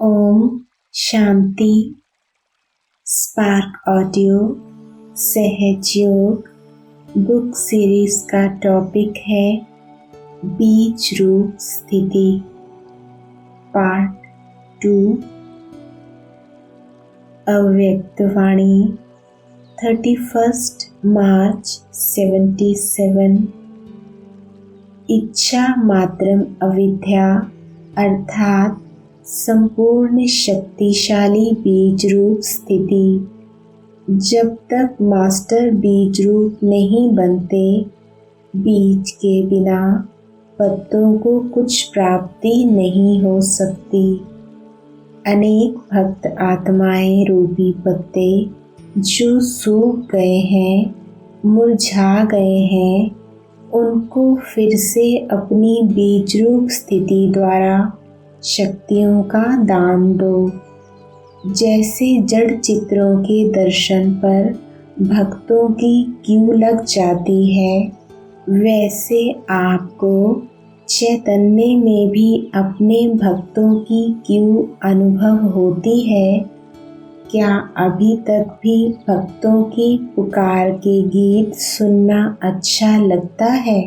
Om Shanti. Spark audio सहज योग book series का टॉपिक है बीज रूप स्थिति, पार्ट 2। अव्यक्तवाणी 31 मार्च 77। इच्छा मात्रम अविद्या अर्थात संपूर्ण शक्तिशाली बीज रूप स्थिति। जब तक मास्टर बीज रूप नहीं बनते, बीज के बिना पत्तों को कुछ प्राप्ति नहीं हो सकती। अनेक भक्त आत्माएं रूपी पत्ते जो सूख गए हैं, मुरझा गए हैं, उनको फिर से अपनी बीज रूप स्थिति द्वारा शक्तियों का दान दो। जैसे जड़ चित्रों के दर्शन पर भक्तों की क्यू लग जाती है, वैसे आपको चैतन्य में भी अपने भक्तों की क्यू अनुभव होती है। क्या अभी तक भी भक्तों की पुकार के गीत सुनना अच्छा लगता है?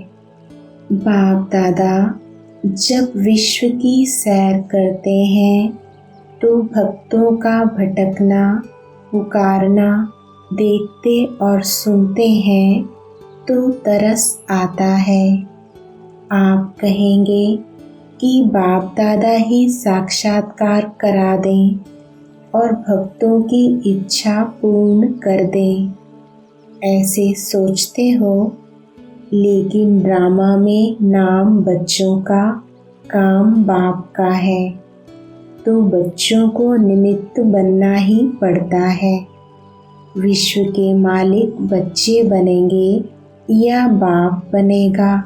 बाप दादा जब विश्व की सैर करते हैं तो भक्तों का भटकना, पुकारना देखते और सुनते हैं तो तरस आता है। आप कहेंगे कि बाप दादा ही साक्षात्कार करा दें और भक्तों की इच्छा पूर्ण कर दें, ऐसे सोचते हो। लेकिन ड्रामा में नाम बच्चों का, काम बाप का है, तो बच्चों को निमित्त बनना ही पड़ता है। विश्व के मालिक बच्चे बनेंगे या बाप बनेगा?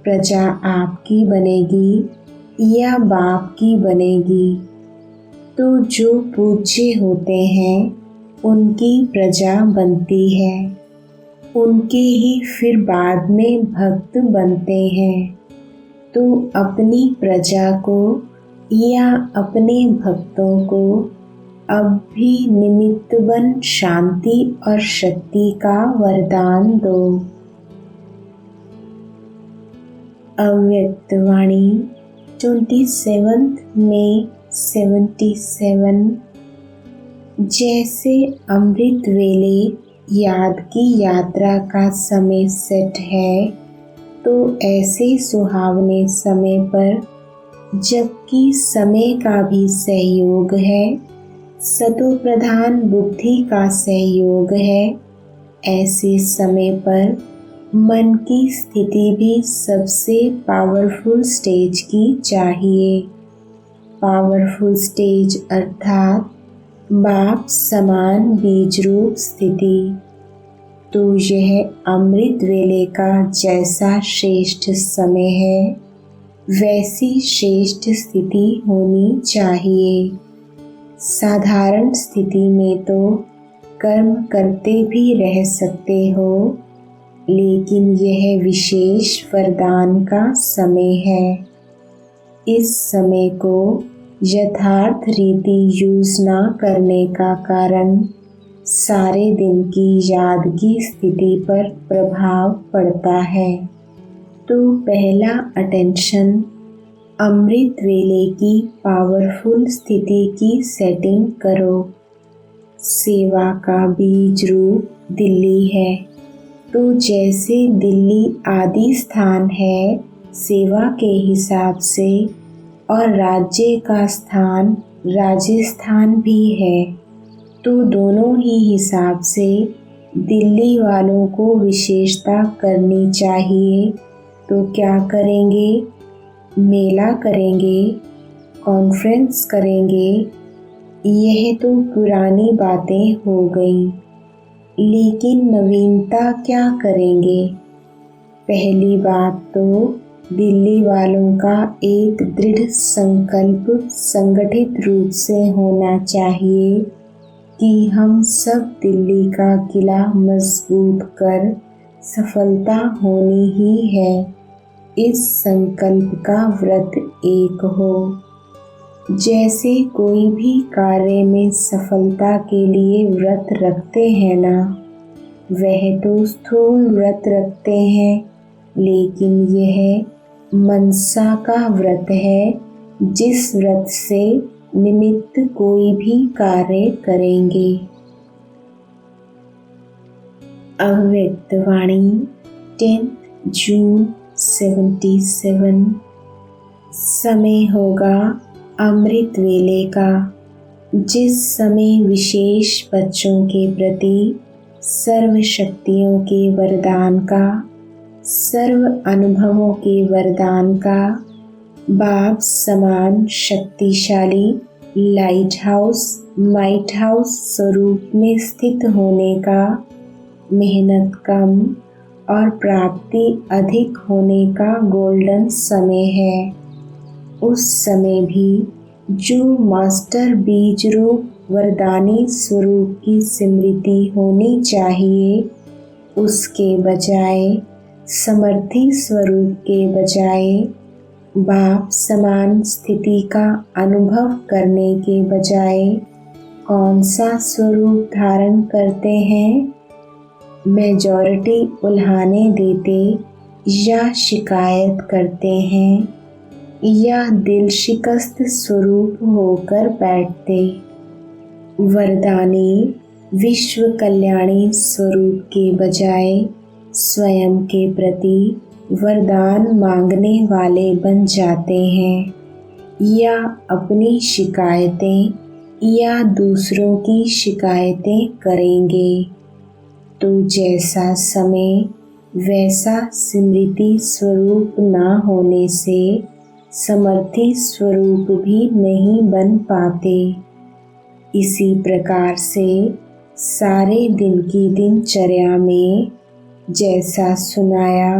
प्रजा आपकी बनेगी या बाप की बनेगी? तो जो पूज्य होते हैं उनकी प्रजा बनती है, उनके ही फिर बाद में भक्त बनते हैं। तो अपनी प्रजा को या अपने भक्तों को अब भी निमित्त बन शांति और शक्ति का वरदान दो। अव्यक्तवाणी 27 मई 77। जैसे अमृत वेले याद की यात्रा का समय सेट है, तो ऐसे सुहावने समय पर, जबकि समय का भी सहयोग है, सतो प्रधान बुद्धि का सहयोग है, ऐसे समय पर मन की स्थिति भी सबसे पावरफुल स्टेज की चाहिए। पावरफुल स्टेज अर्थात बाप समान बीज रूप स्थिति। तो यह अमृत वेले का जैसा श्रेष्ठ समय है, वैसी श्रेष्ठ स्थिति होनी चाहिए। साधारण स्थिति में तो कर्म करते भी रह सकते हो, लेकिन यह विशेष वरदान का समय है। इस समय को यथार्थ रीति यूज न करने का कारण सारे दिन की यादगी स्थिति पर प्रभाव पड़ता है। तो पहला अटेंशन अमृत वेले की पावरफुल स्थिति की सेटिंग करो। सेवा का बीज रूप दिल्ली है, तो जैसे दिल्ली आदि स्थान है सेवा के हिसाब से, और राज्य का स्थान राजस्थान भी है, तो दोनों ही हिसाब से दिल्ली वालों को विशेषता करनी चाहिए। तो क्या करेंगे? मेला करेंगे, कॉन्फ्रेंस करेंगे। यह तो पुरानी बातें हो गई, लेकिन नवीनता क्या करेंगे? पहली बात तो दिल्ली वालों का एक दृढ़ संकल्प संगठित रूप से होना चाहिए कि हम सब दिल्ली का किला मजबूत कर सफलता होनी ही है। इस संकल्प का व्रत एक हो। जैसे कोई भी कार्य में सफलता के लिए व्रत रखते हैं ना, वह तो स्थूल व्रत रखते हैं, लेकिन यह मनसा का व्रत है, जिस व्रत से निमित्त कोई भी कार्य करेंगे। अव्यक्तवाणी 10 जून 77। समय होगा अमृत वेले का, जिस समय विशेष बच्चों के प्रति सर्व शक्तियों के वरदान का, सर्व अनुभवों के वरदान का, बाप समान शक्तिशाली लाइट हाउस माइट हाउस स्वरूप में स्थित होने का, मेहनत कम और प्राप्ति अधिक होने का गोल्डन समय है। उस समय भी जो मास्टर बीज रूप वरदानी स्वरूप की स्मृति होनी चाहिए, उसके बजाय समर्थी स्वरूप के बजाय बाप समान स्थिति का अनुभव करने के बजाय कौन सा स्वरूप धारण करते हैं? मेजॉरिटी उल्हाने देते या शिकायत करते हैं, या दिल शिकस्त स्वरूप होकर बैठते। वरदानी विश्व कल्याणी स्वरूप के बजाय स्वयं के प्रति वरदान मांगने वाले बन जाते हैं, या अपनी शिकायतें या दूसरों की शिकायतें करेंगे। तो जैसा समय वैसा स्मृति स्वरूप ना होने से समर्थी स्वरूप भी नहीं बन पाते। इसी प्रकार से सारे दिन की दिनचर्या में जैसा सुनाया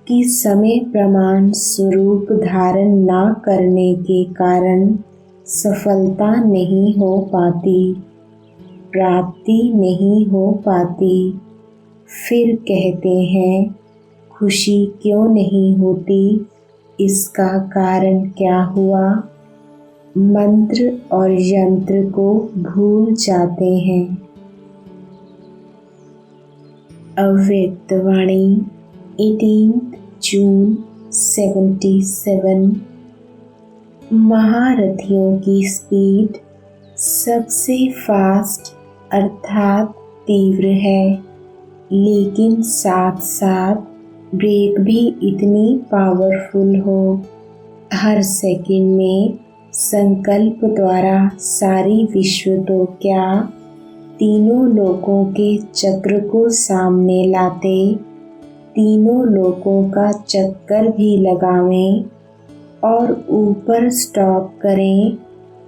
कि समय प्रमाण स्वरूप धारण ना करने के कारण सफलता नहीं हो पाती, प्राप्ति नहीं हो पाती। फिर कहते हैं खुशी क्यों नहीं होती, इसका कारण क्या हुआ? मंत्र और यंत्र को भूल जाते हैं। अव्यक्तवाणी 18 जून 77। महारथियों की स्पीड सबसे फास्ट अर्थात तीव्र है, लेकिन साथ साथ ब्रेक भी इतनी पावरफुल हो। हर सेकंड में संकल्प द्वारा सारी विश्व तो क्या, तीनों लोकों के चक्र को सामने लाते, तीनों लोकों का चक्कर भी लगावें और ऊपर स्टॉप करें,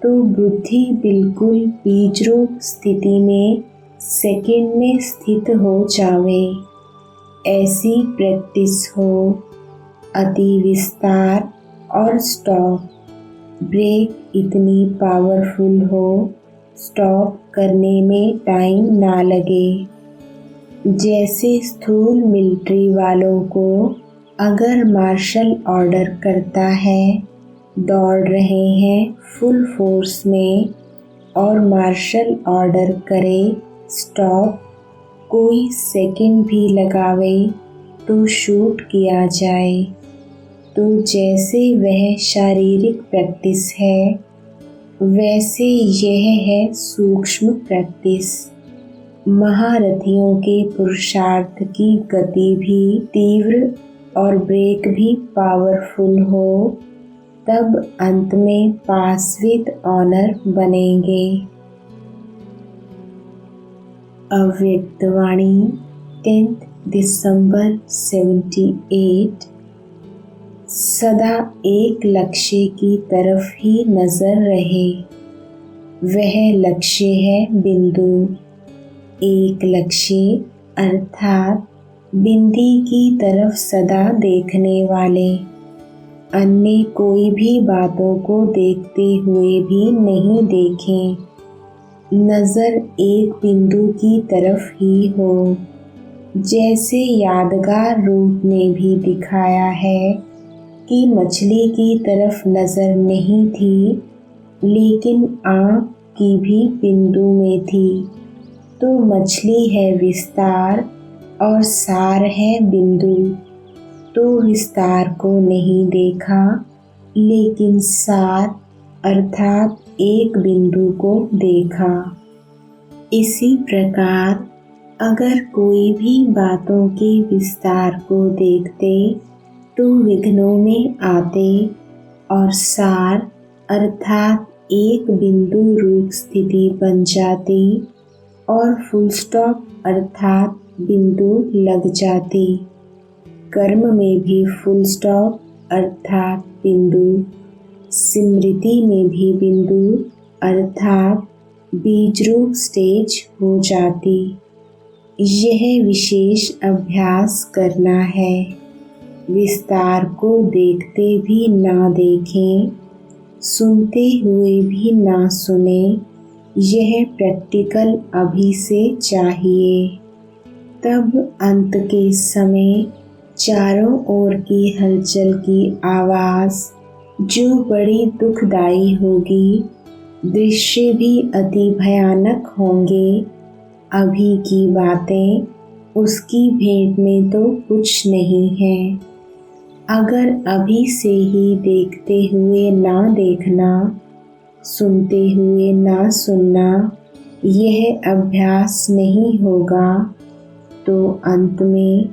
तो बुद्धि बिल्कुल बीजरूप स्थिति में सेकंड में स्थित हो जावे। ऐसी प्रैक्टिस हो। अति विस्तार और स्टॉप, ब्रेक इतनी पावरफुल हो, स्टॉप करने में टाइम ना लगे। जैसे स्थूल मिलिट्री वालों को अगर मार्शल ऑर्डर करता है, दौड़ रहे हैं फुल फोर्स में, और मार्शल ऑर्डर करे स्टॉप, कोई सेकंड भी लगावे तो शूट किया जाए। तो जैसे वह शारीरिक प्रैक्टिस है, वैसे यह है सूक्ष्म प्रैक्टिस। महारथियों के पुरुषार्थ की गति भी तीव्र और ब्रेक भी पावरफुल हो, तब अंत में पास विद ऑनर बनेंगे। अव्यक्तवाणी 10 दिसंबर 78। सदा एक लक्ष्य की तरफ ही नजर रहे, वह लक्ष्य है बिंदु। एक लक्ष्य अर्थात बिंदी की तरफ सदा देखने वाले, अन्य कोई भी बातों को देखते हुए भी नहीं देखें, नजर एक बिंदु की तरफ ही हो। जैसे यादगार रूप में भी दिखाया है कि मछली की तरफ नजर नहीं थी, लेकिन आँख की भी बिंदु में थी। तो मछली है विस्तार और सार है बिंदु। तो विस्तार को नहीं देखा, लेकिन सार अर्थात एक बिंदु को देखा। इसी प्रकार अगर कोई भी बातों के विस्तार को देखते तो विघ्नों में आते और सार अर्थात एक बिंदु रूप स्थिति बन जाती और फुल स्टॉप अर्थात बिंदु लग जाती। कर्म में भी फुल स्टॉप अर्थात बिंदु, स्मृति में भी बिंदु अर्थात बीजरूप स्टेज हो जाती। यह विशेष अभ्यास करना है। विस्तार को देखते भी ना देखें, सुनते हुए भी ना सुने। यह प्रैक्टिकल अभी से चाहिए। तब अंत के समय चारों ओर की हलचल की आवाज़ जो बड़ी दुखदाई होगी, दृश्य भी अति भयानक होंगे। अभी की बातें उसकी भेंट में तो कुछ नहीं है। अगर अभी से ही देखते हुए ना देखना, सुनते हुए ना सुनना, यह अभ्यास नहीं होगा तो अंत में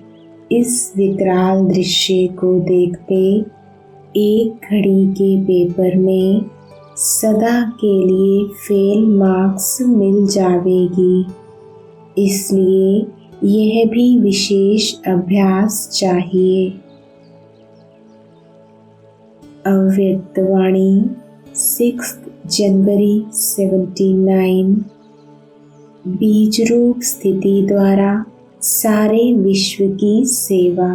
इस विकराल दृश्य को देखते एक घड़ी के पेपर में सदा के लिए फेल मार्क्स मिल जावेगी। इसलिए यह भी विशेष अभ्यास चाहिए। अव्यक्तवाणी 6 जनवरी 79। बीज रूप स्थिति द्वारा सारे विश्व की सेवा।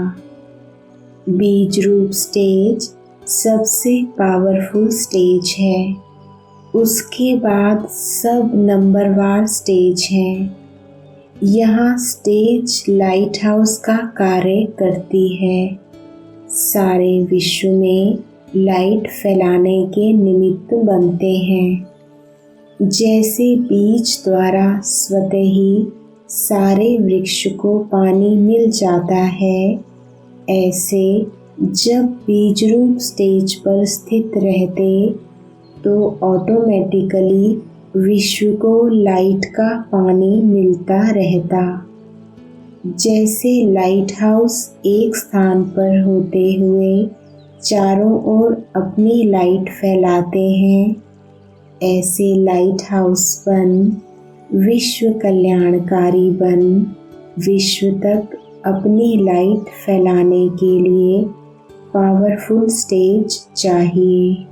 बीज रूप स्टेज सबसे पावरफुल स्टेज है। उसके बाद सब नंबरवार स्टेज हैं। यहाँ स्टेज लाइट हाउस का कार्य करती है। सारे विश्व में लाइट फैलाने के निमित्त बनते हैं। जैसे बीज द्वारा स्वतः ही सारे वृक्ष को पानी मिल जाता है, ऐसे जब बीज रूप स्टेज पर स्थित रहते तो ऑटोमेटिकली विश्व को लाइट का पानी मिलता रहता। जैसे लाइट हाउस एक स्थान पर होते हुए चारों ओर अपनी लाइट फैलाते हैं, ऐसे लाइट हाउस बन, विश्व कल्याणकारी बन, विश्व तक अपनी लाइट फैलाने के लिए पावरफुल स्टेज चाहिए।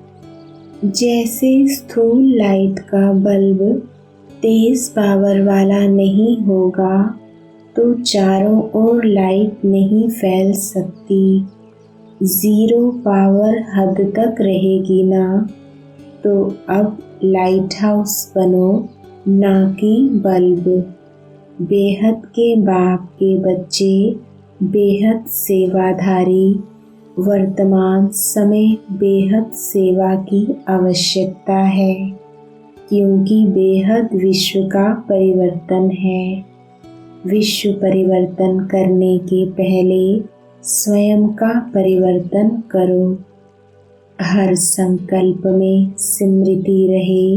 जैसे स्थूल लाइट का बल्ब तेज पावर वाला नहीं होगा तो चारों ओर लाइट नहीं फैल सकती। 0 पावर हद तक रहेगी ना। तो अब लाइट हाउस बनो, ना कि बल्ब। बेहद के बाप के बच्चे, बेहद सेवाधारी। वर्तमान समय बेहद सेवा की आवश्यकता है, क्योंकि बेहद विश्व का परिवर्तन है। विश्व परिवर्तन करने के पहले स्वयं का परिवर्तन करो। हर संकल्प में स्मृति रहे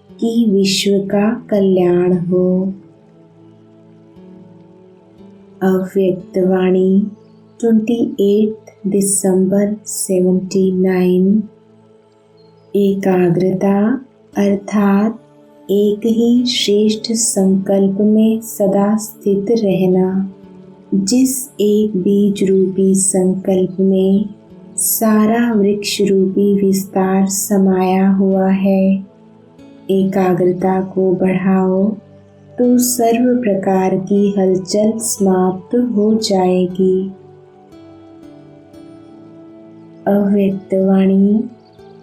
कि विश्व का कल्याण हो। अव्यक्तवाणी 28 दिसंबर 79। एकाग्रता अर्थात एक ही श्रेष्ठ संकल्प में सदा स्थित रहना। जिस एक बीज रूपी संकल्प में सारा वृक्ष रूपी विस्तार समाया हुआ है। एकाग्रता को बढ़ाओ तो सर्व प्रकार की हलचल समाप्त हो जाएगी। अव्यक्तवाणी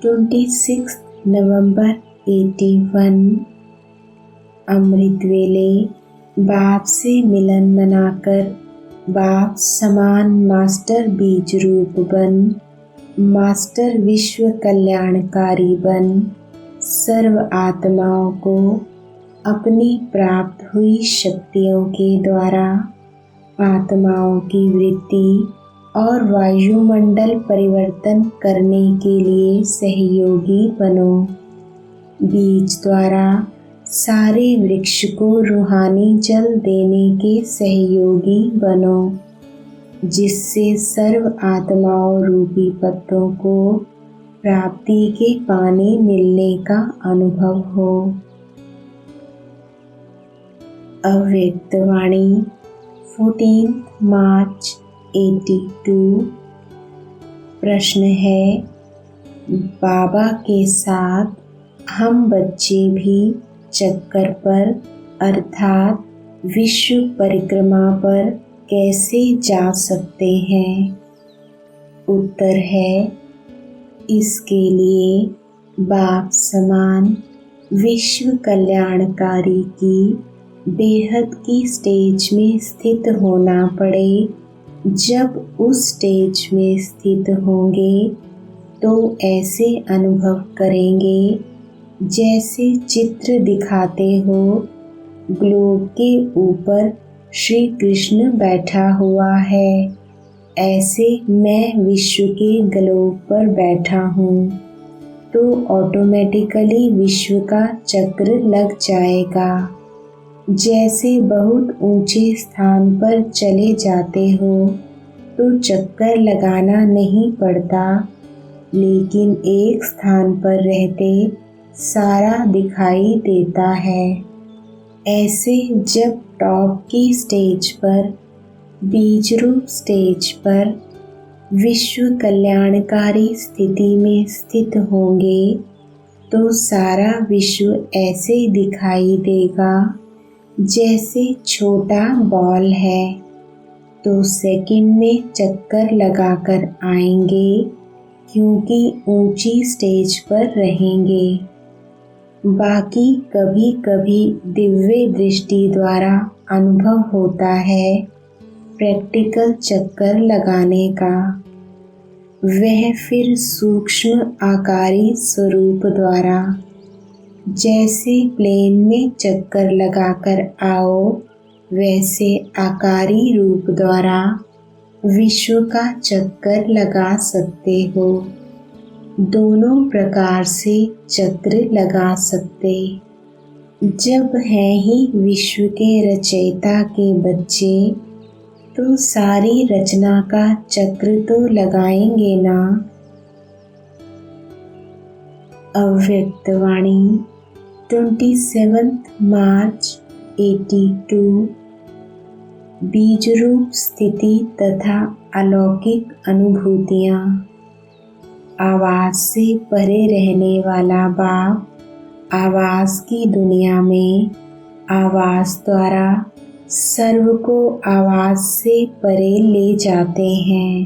26 नवंबर 81। अमृत वेले बाप से मिलन मनाकर बाप समान मास्टर बीज रूप बन, मास्टर विश्व कल्याणकारी बन, सर्व आत्माओं को अपनी प्राप्त हुई शक्तियों के द्वारा आत्माओं की वृत्ति और वायुमंडल परिवर्तन करने के लिए सहयोगी बनो। बीज द्वारा सारे वृक्ष को रूहानी जल देने के सहयोगी बनो, जिससे सर्व आत्माओं रूपी पत्तों को प्राप्ति के पानी मिलने का अनुभव हो। अव्यक्त वाणी 14 मार्च 82। प्रश्न है, बाबा के साथ हम बच्चे भी चक्कर पर अर्थात विश्व परिक्रमा पर कैसे जा सकते हैं? उत्तर है, इसके लिए बाप समान विश्व कल्याणकारी की बेहद की स्टेज में स्थित होना पड़े। जब उस स्टेज में स्थित होंगे तो ऐसे अनुभव करेंगे जैसे चित्र दिखाते हो ग्लोब के ऊपर श्री कृष्ण बैठा हुआ है, ऐसे मैं विश्व के ग्लोब पर बैठा हूँ। तो ऑटोमेटिकली विश्व का चक्र लग जाएगा। जैसे बहुत ऊंचे स्थान पर चले जाते हो तो चक्कर लगाना नहीं पड़ता, लेकिन एक स्थान पर रहते सारा दिखाई देता है। ऐसे जब टॉप की स्टेज पर, बीज रूप स्टेज पर विश्व कल्याणकारी स्थिति में स्थित होंगे तो सारा विश्व ऐसे दिखाई देगा जैसे छोटा बॉल है। तो सेकंड में चक्कर लगाकर आएंगे क्योंकि ऊंची स्टेज पर रहेंगे। बाकी कभी कभी दिव्य दृष्टि द्वारा अनुभव होता है प्रैक्टिकल चक्कर लगाने का। वह फिर सूक्ष्म आकारी स्वरूप द्वारा, जैसे प्लेन में चक्कर लगाकर आओ वैसे आकारी रूप द्वारा विश्व का चक्कर लगा सकते हो। दोनों प्रकार से चक्र लगा सकते। जब हैं ही विश्व के रचयिता के बच्चे तो सारी रचना का चक्र तो लगाएंगे ना। अव्यक्त वाणी 27 मार्च 82। बीज रूप स्थिति तथा अलौकिक अनुभूतियाँ। आवाज से परे रहने वाला बाप आवाज की दुनिया में आवाज द्वारा सर्व को आवाज से परे ले जाते हैं।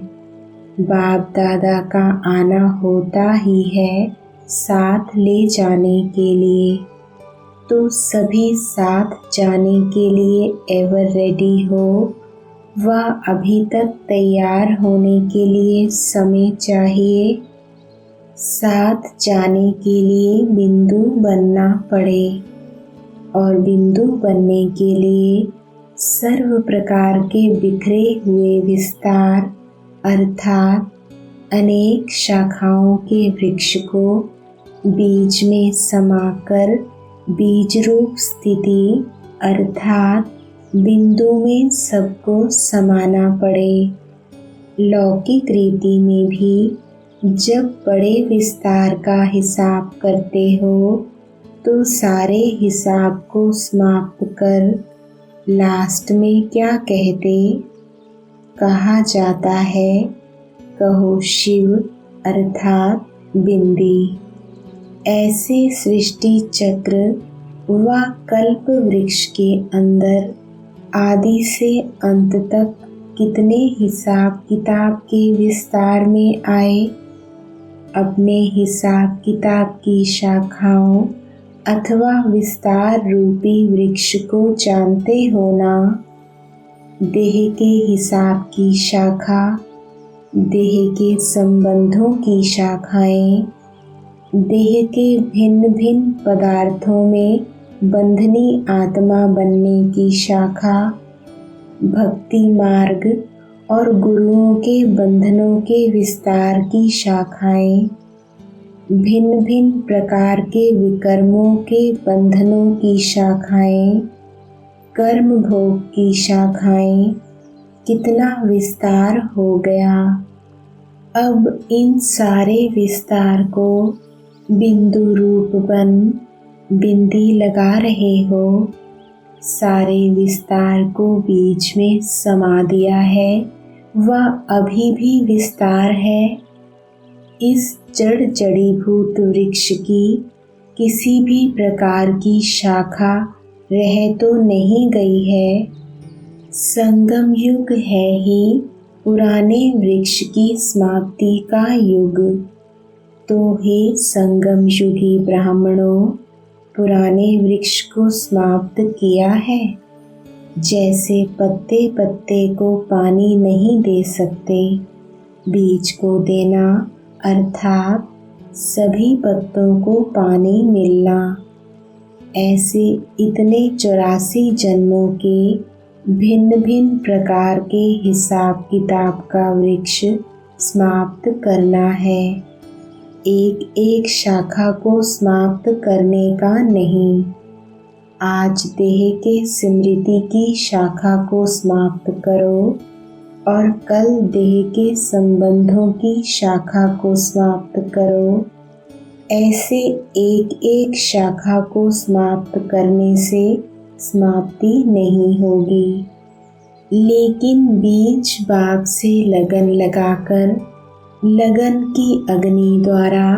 बाप दादा का आना होता ही है साथ ले जाने के लिए, तो सभी साथ जाने के लिए एवर रेडी हो। वह अभी तक तैयार होने के लिए समय चाहिए। साथ जाने के लिए बिंदु बनना पड़े और बिंदु बनने के लिए सर्व प्रकार के बिखरे हुए विस्तार अर्थात अनेक शाखाओं के वृक्ष को बीज में समाकर बीज रूप स्थिति अर्थात बिंदु में सबको समाना पड़े। लौकिक रीति में भी जब बड़े विस्तार का हिसाब करते हो तो सारे हिसाब को समाप्त कर लास्ट में क्या कहते? कहा जाता है, कहो शिव अर्थात बिंदी। ऐसे सृष्टि चक्र व कल्प वृक्ष के अंदर आदि से अंत तक कितने हिसाब किताब के विस्तार में आए। अपने हिसाब किताब की शाखाओं अथवा विस्तार रूपी वृक्ष को जानते हो ना। देह के हिसाब की शाखा, देह के संबंधों की शाखाएं, देह के भिन्न भिन्न पदार्थों में बंधनी आत्मा बनने की शाखा, भक्ति मार्ग और गुरुओं के बंधनों के विस्तार की शाखाएं, भिन्न भिन्न प्रकार के विकर्मों के बंधनों की शाखाएं, कर्म भोग की शाखाएं, कितना विस्तार हो गया। अब इन सारे विस्तार को बिंदु रूप बन बिंदी लगा रहे हो। सारे विस्तार को बीच में समा दिया है, वह अभी भी विस्तार है। इस जड़ जड़ीभूत वृक्ष की किसी भी प्रकार की शाखा रह तो नहीं गई है। संगम युग है ही पुराने वृक्ष की समाप्ति का युग। तो हे संगम युगी ब्राह्मणों, पुराने वृक्ष को समाप्त किया है। जैसे पत्ते पत्ते को पानी नहीं दे सकते, बीज को देना अर्थात सभी पत्तों को पानी मिलना, ऐसे इतने 84 जन्मों के भिन्न भिन्न प्रकार के हिसाब किताब का वृक्ष समाप्त करना है। एक एक शाखा को समाप्त करने का नहीं। आज देह के स्मृति की शाखा को समाप्त करो और कल देह के संबंधों की शाखा को समाप्त करो। ऐसे एक एक शाखा को समाप्त करने से समाप्ति नहीं होगी, लेकिन बीज बाग से लगन लगाकर लगन की अग्नि द्वारा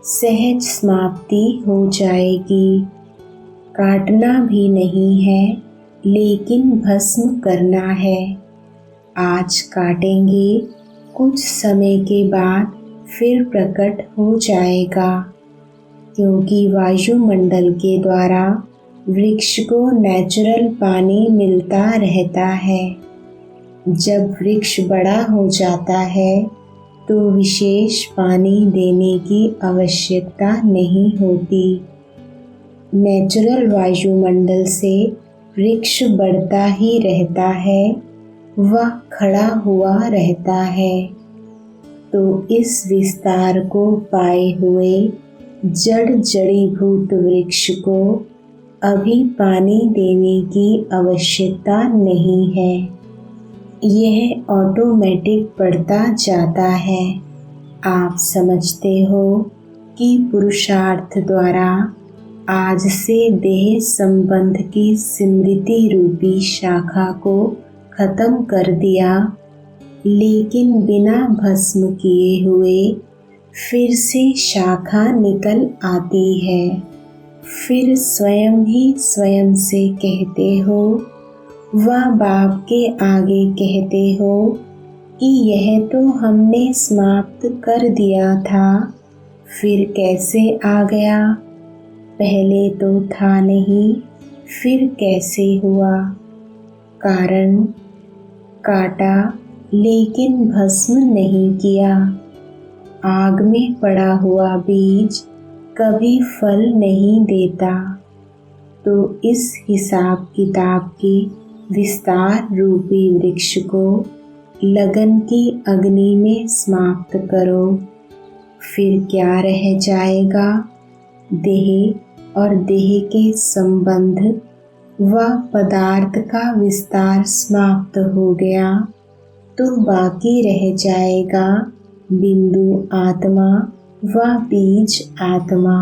सहज समाप्ति हो जाएगी। काटना भी नहीं है, लेकिन भस्म करना है। आज काटेंगे, कुछ समय के बाद फिर प्रकट हो जाएगा, क्योंकि वायुमंडल के द्वारा वृक्ष को नेचुरल पानी मिलता रहता है। जब वृक्ष बड़ा हो जाता है तो विशेष पानी देने की आवश्यकता नहीं होती। नेचुरल वायुमंडल से वृक्ष बढ़ता ही रहता है, वह खड़ा हुआ रहता है। तो इस विस्तार को पाए हुए जड़ जड़ीभूत वृक्ष को अभी पानी देने की आवश्यकता नहीं है, यह ऑटोमेटिक बढ़ता जाता है। आप समझते हो कि पुरुषार्थ द्वारा आज से देह संबंध की स्मृति रूपी शाखा को खत्म कर दिया, लेकिन बिना भस्म किए हुए फिर से शाखा निकल आती है। फिर स्वयं ही स्वयं से कहते हो, वह बाप के आगे कहते हो कि यह तो हमने समाप्त कर दिया था, फिर कैसे आ गया? पहले तो था नहीं, फिर कैसे हुआ? कारण काटा लेकिन भस्म नहीं किया। आग में पड़ा हुआ बीज कभी फल नहीं देता। तो इस हिसाब किताब के विस्तार रूपी वृक्ष को लगन की अग्नि में समाप्त करो। फिर क्या रह जाएगा? देह और देह के संबंध व पदार्थ का विस्तार समाप्त हो गया, तो बाकी रह जाएगा बिंदु आत्मा व बीज आत्मा।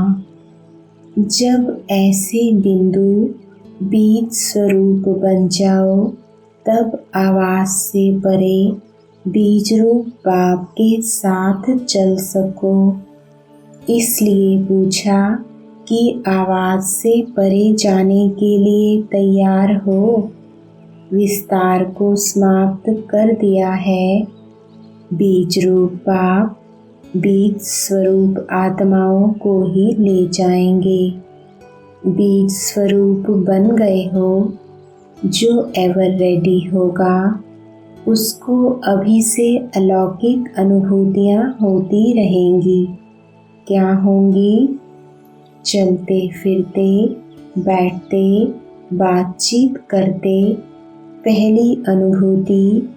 जब ऐसे बिंदु बीज स्वरूप बन जाओ, तब आवाज से परे बीज रूप बाप के साथ चल सको। इसलिए पूछा कि आवाज से परे जाने के लिए तैयार हो। विस्तार को समाप्त कर दिया है। बीज रूप बाप बीज स्वरूप आत्माओं को ही ले जाएंगे। बीज स्वरूप बन गए हो। जो एवर रेडी होगा उसको अभी से अलौकिक अनुभूतियाँ होती रहेंगी। क्या होंगी? चलते फिरते, बैठते, बातचीत करते पहली अनुभूति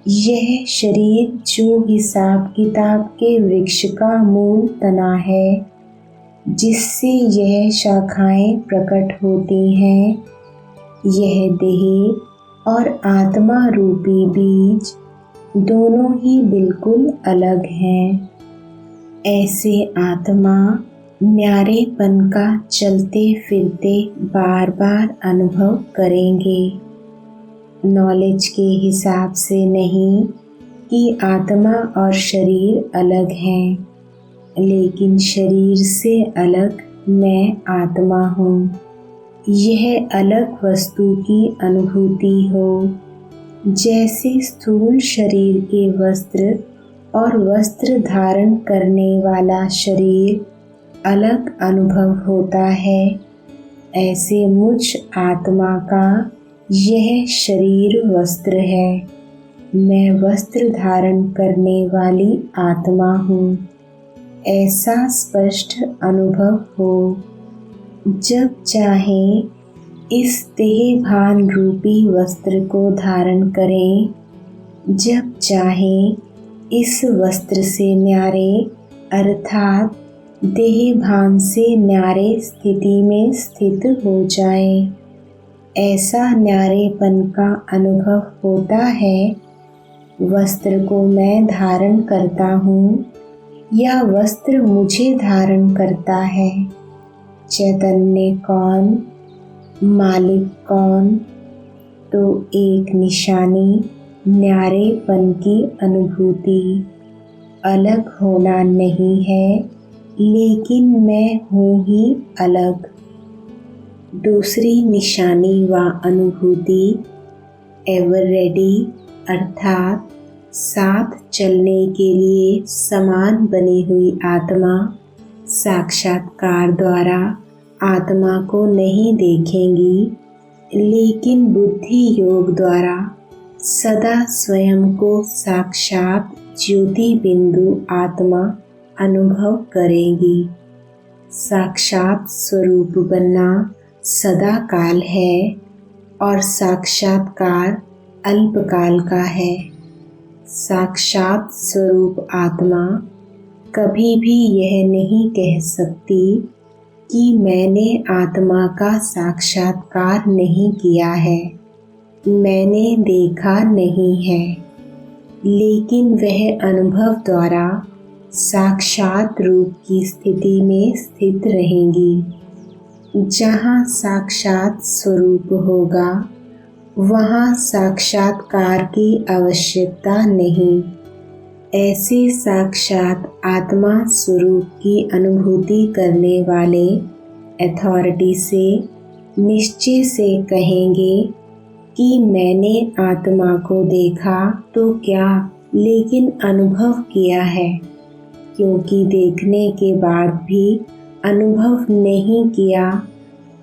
यह शरीर जो हिसाब किताब के वृक्ष का मूल तना है, जिससे यह शाखाएं प्रकट होती हैं, यह देह और आत्मा रूपी बीज दोनों ही बिल्कुल अलग हैं। ऐसे आत्मा न्यारेपन का चलते फिरते बार बार अनुभव करेंगे। नॉलेज के हिसाब से नहीं कि आत्मा और शरीर अलग हैं, लेकिन शरीर से अलग मैं आत्मा हूँ। यह अलग वस्तु की अनुभूति हो। जैसे स्थूल शरीर के वस्त्र और वस्त्र धारण करने वाला शरीर अलग अनुभव होता है, ऐसे मुझ आत्मा का यह शरीर वस्त्र है। मैं वस्त्र धारण करने वाली आत्मा हूँ, ऐसा स्पष्ट अनुभव हो। जब चाहे इस देह भान रूपी वस्त्र को धारण करें, जब चाहे इस वस्त्र से न्यारे अर्थात देह भान से न्यारे स्थिति में स्थित हो जाएं। ऐसा न्यारेपन का अनुभव होता है। वस्त्र को मैं धारण करता हूँ या वस्त्र मुझे धारण करता है? चैतन्य कौन, मालिक कौन? तो एक निशानी न्यारेपन की अनुभूति। अलग होना नहीं है, लेकिन मैं हूँ ही अलग। दूसरी निशानी व अनुभूति एवर रेडी अर्थात साथ चलने के लिए समान बनी हुई आत्मा साक्षात्कार द्वारा आत्मा को नहीं देखेंगी, लेकिन बुद्धि योग द्वारा सदा स्वयं को साक्षात ज्योति बिंदु आत्मा अनुभव करेंगी। साक्षात स्वरूप बनना सदा काल है और साक्षात्कार अल्पकाल का है। साक्षात स्वरूप आत्मा कभी भी यह नहीं कह सकती कि मैंने आत्मा का साक्षात्कार नहीं किया है, मैंने देखा नहीं है, लेकिन वह अनुभव द्वारा साक्षात रूप की स्थिति में स्थित रहेंगी। जहाँ साक्षात स्वरूप होगा, वहाँ साक्षात्कार की आवश्यकता नहीं। ऐसे साक्षात आत्मा स्वरूप की अनुभूति करने वाले अथॉरिटी से निश्चय से कहेंगे कि मैंने आत्मा को देखा तो क्या, लेकिन अनुभव किया है। क्योंकि देखने के बाद भी अनुभव नहीं किया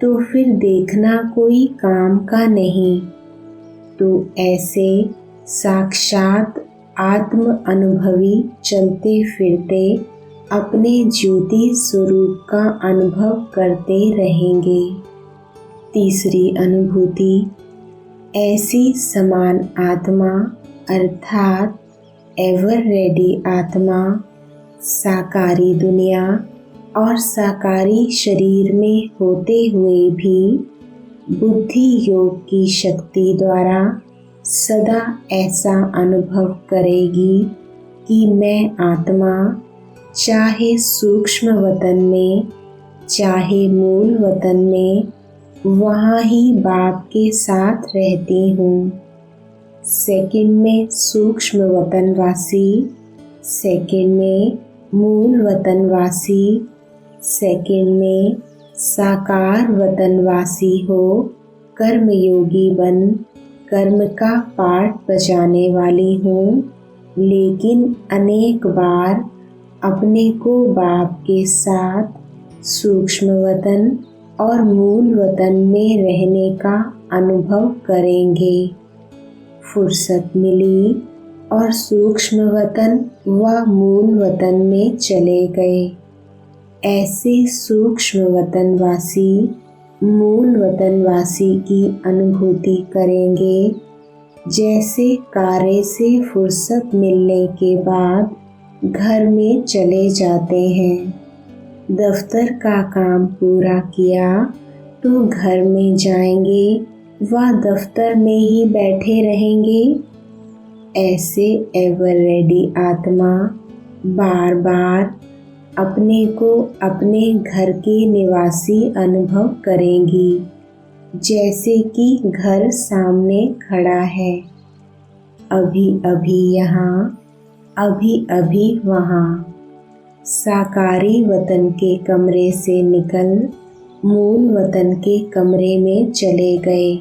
तो फिर देखना कोई काम का नहीं। तो ऐसे साक्षात आत्म अनुभवी चलते फिरते अपने ज्योति स्वरूप का अनुभव करते रहेंगे। तीसरी अनुभूति ऐसी समान आत्मा अर्थात एवर रेडी आत्मा साकारी दुनिया और साकारी शरीर में होते हुए भी बुद्धि योग की शक्ति द्वारा सदा ऐसा अनुभव करेगी कि मैं आत्मा चाहे सूक्ष्म वतन में चाहे मूल वतन में वहाँ ही बाप के साथ रहती हूँ। सेकंड में सूक्ष्म वतनवासी, सेकंड में मूल वतनवासी, सेकंड में साकार वतनवासी हो कर्मयोगी बन कर्म का पाठ बजाने वाली हूँ। लेकिन अनेक बार अपने को बाप के साथ सूक्ष्म वतन और मूल वतन में रहने का अनुभव करेंगे। फुर्सत मिली और सूक्ष्म वतन व मूल वतन में चले गए। ऐसे सूक्ष्म वतनवासी मूल वतनवासी की अनुभूति करेंगे जैसे कार्य से फुर्सत मिलने के बाद घर में चले जाते हैं। दफ्तर का काम पूरा किया तो घर में जाएंगे व दफ्तर में ही बैठे रहेंगे। ऐसे एवर रेडी आत्मा बार बार अपने को अपने घर के निवासी अनुभव करेंगी, जैसे कि घर सामने खड़ा है, अभी अभी यहाँ, अभी अभी वहाँ। साकारी वतन के कमरे से निकल मूल वतन के कमरे में चले गए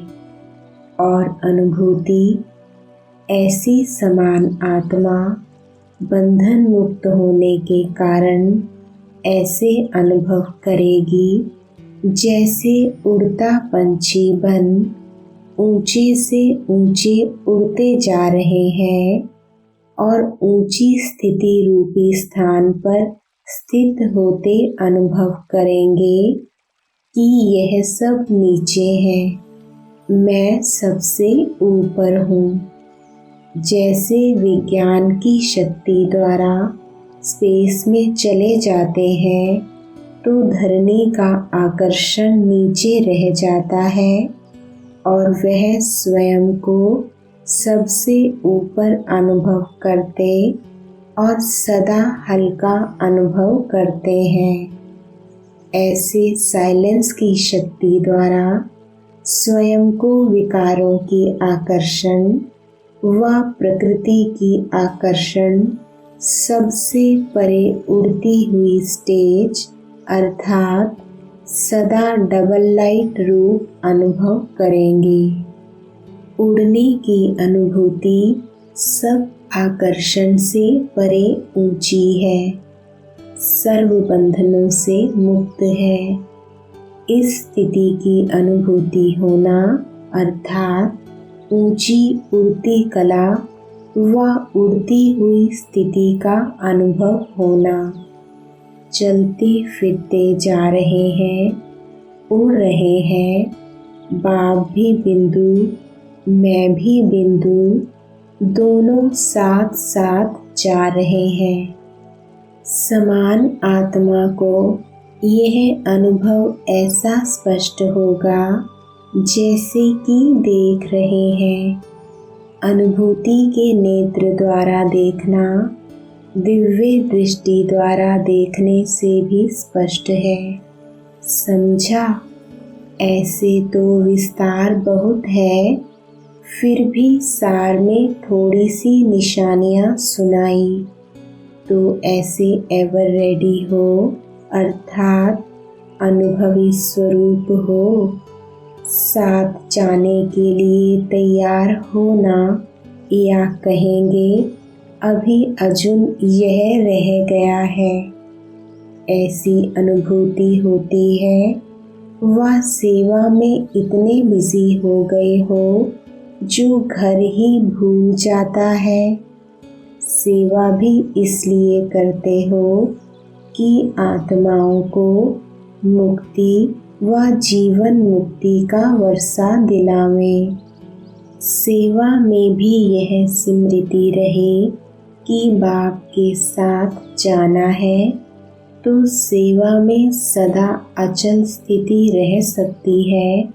और अनुभूति ऐसी समान आत्मा बंधन मुक्त होने के कारण ऐसे अनुभव करेगी जैसे उड़ता पंछी बन ऊंचे से ऊंचे उड़ते जा रहे हैं और ऊंची स्थिति रूपी स्थान पर स्थित होते अनुभव करेंगे कि यह सब नीचे है, मैं सबसे ऊपर हूँ। जैसे विज्ञान की शक्ति द्वारा स्पेस में चले जाते हैं तो धरनी का आकर्षण नीचे रह जाता है और वह स्वयं को सबसे ऊपर अनुभव करते और सदा हल्का अनुभव करते हैं। ऐसे साइलेंस की शक्ति द्वारा स्वयं को विकारों की आकर्षण व प्रकृति की आकर्षण सबसे परे उड़ती हुई स्टेज अर्थात सदा डबल लाइट रूप अनुभव करेंगे। उड़ने की अनुभूति सब आकर्षण से परे ऊंची है, सर्व बंधनों से मुक्त है। इस स्थिति की अनुभूति होना अर्थात ऊंची उड़ती कला व उड़ती हुई स्थिति का अनुभव होना। चलते फिरते जा रहे हैं, उड़ रहे हैं, बाप भी बिंदु मैं भी बिंदु, दोनों साथ साथ जा रहे हैं। समान आत्मा को यह अनुभव ऐसा स्पष्ट होगा जैसे कि देख रहे हैं। अनुभूति के नेत्र द्वारा देखना दिव्य दृष्टि द्वारा देखने से भी स्पष्ट है। समझा? ऐसे तो विस्तार बहुत है, फिर भी सार में थोड़ी सी निशानियाँ सुनाई। तो ऐसे एवर रेडी हो अर्थात अनुभवी स्वरूप हो, साथ जाने के लिए तैयार होना, या कहेंगे अभी अर्जुन यह रह गया है। ऐसी अनुभूति होती है वह सेवा में इतने बिजी हो गए हो जो घर ही भूल जाता है। सेवा भी इसलिए करते हो कि आत्माओं को मुक्ति व जीवन मुक्ति का वर्षा दिलावें। सेवा में भी यह स्मृति रहे कि बाप के साथ जाना है तो सेवा में सदा अचल स्थिति रह सकती है।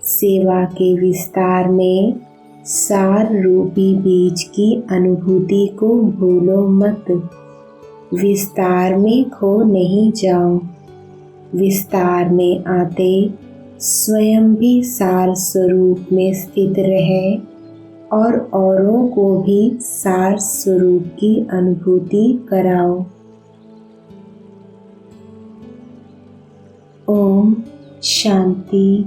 सेवा के विस्तार में सार रूपी बीज की अनुभूति को भूलो मत। विस्तार में खो नहीं जाओ। विस्तार में आते स्वयं भी सार स्वरूप में स्थित रहे और औरों को भी सार स्वरूप की अनुभूति कराओ। ओम शांति।